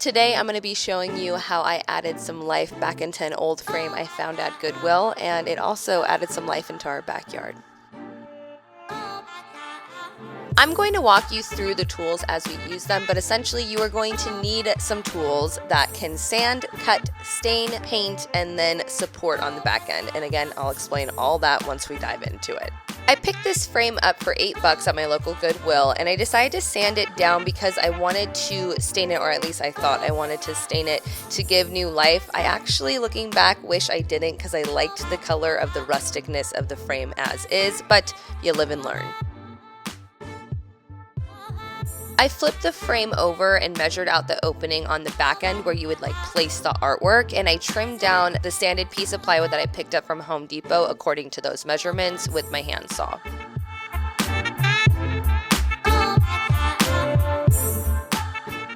Today I'm going to be showing you how I added some life back into an old frame I found at Goodwill, and it also added some life into our backyard. I'm going to walk you through the tools as we use them, but essentially you are going to need some tools that can sand, cut, stain, paint, and then support on the back end. And again, I'll explain all that once we dive into it. I picked this frame up for $8 at my local Goodwill, and I decided to sand it down because I wanted to stain it, or at least I thought I wanted to stain it to give new life. I actually, looking back, wish I didn't because I liked the color of the rusticness of the frame as is, but you live and learn. I flipped the frame over and measured out the opening on the back end where you would place the artwork, and I trimmed down the sanded piece of plywood that I picked up from Home Depot according to those measurements with my handsaw.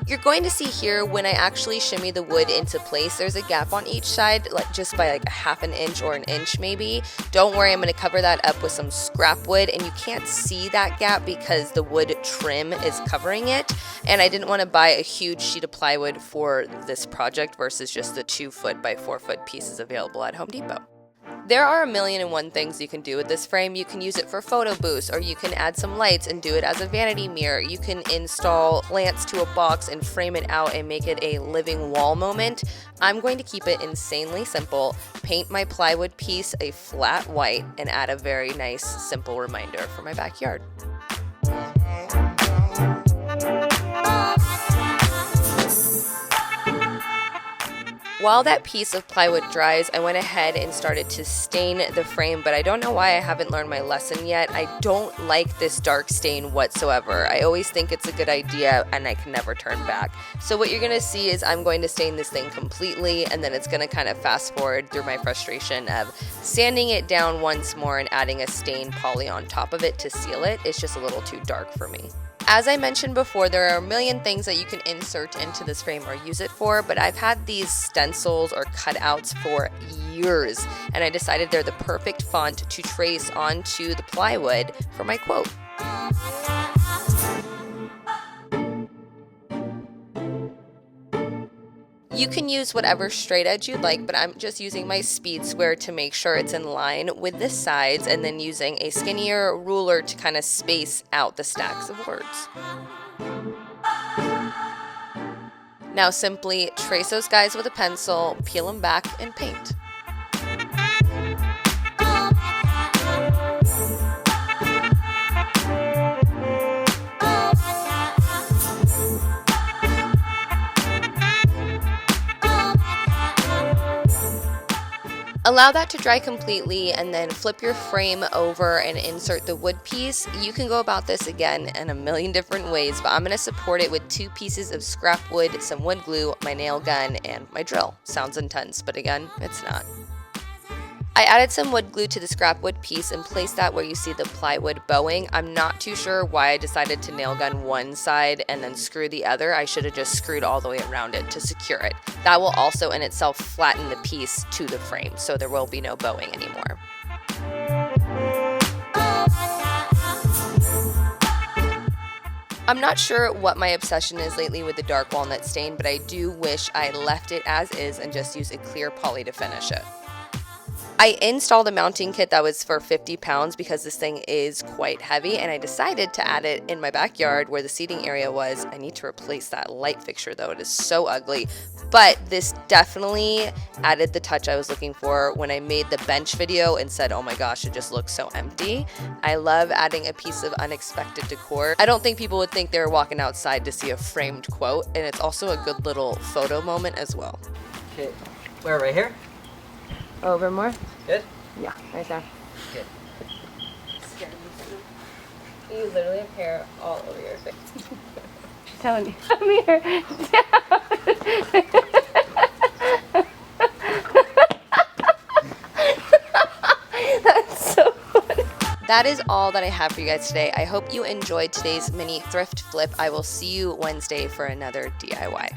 You're going to see here when I actually shimmy the wood into place, there's a gap on each side, just by a half an inch or an inch maybe. Don't worry, I'm going to cover that up with some scrap wood, and you can't see that gap because the wood trim is covering it, and I didn't want to buy a huge sheet of plywood for this project versus just the 2-foot by 4-foot pieces available at Home Depot. There are 1,000,001 things you can do with this frame. You can use it for photo booths, or you can add some lights and do it as a vanity mirror. You can install plants to a box and frame it out and make it a living wall moment. I'm going to keep it insanely simple, paint my plywood piece a flat white, and add a very nice simple reminder for my backyard. While that piece of plywood dries, I went ahead and started to stain the frame, but I don't know why I haven't learned my lesson yet. I don't like this dark stain whatsoever. I always think it's a good idea and I can never turn back. So what you're going to see is I'm going to stain this thing completely, and then it's going to kind of fast forward through my frustration of sanding it down once more and adding a stain poly on top of it to seal it. It's just a little too dark for me. As I mentioned before, there are 1,000,000 things that you can insert into this frame or use it for, but I've had these stencils or cutouts for years, and I decided they're the perfect font to trace onto the plywood for my quote. You can use whatever straight edge you'd like, but I'm just using my speed square to make sure it's in line with the sides, and then using a skinnier ruler to kind of space out the stacks of words. Now simply trace those guys with a pencil, peel them back, and paint. Allow that to dry completely, and then flip your frame over and insert the wood piece. You can go about this again in 1,000,000 different ways, but I'm going to support it with 2 pieces of scrap wood, some wood glue, my nail gun, and my drill. Sounds intense, but again, it's not. I added some wood glue to the scrap wood piece and placed that where you see the plywood bowing. I'm not too sure why I decided to nail gun one side and then screw the other. I should have just screwed all the way around it to secure it. That will also in itself flatten the piece to the frame, so there will be no bowing anymore. I'm not sure what my obsession is lately with the dark walnut stain, but I do wish I left it as is and just used a clear poly to finish it. I installed a mounting kit that was for 50 pounds because this thing is quite heavy, and I decided to add it in my backyard where the seating area was. I need to replace that light fixture though, it is so ugly. But this definitely added the touch I was looking for when I made the bench video and said, oh my gosh, it just looks so empty. I love adding a piece of unexpected decor. I don't think people would think they were walking outside to see a framed quote, and it's also a good little photo moment as well. Okay, where, right here? Over more? Good? Yeah, right there. Good. You literally have hair all over your face. I'm telling you. Come here. That's so funny. That is all that I have for you guys today. I hope you enjoyed today's mini thrift flip. I will see you Wednesday for another DIY.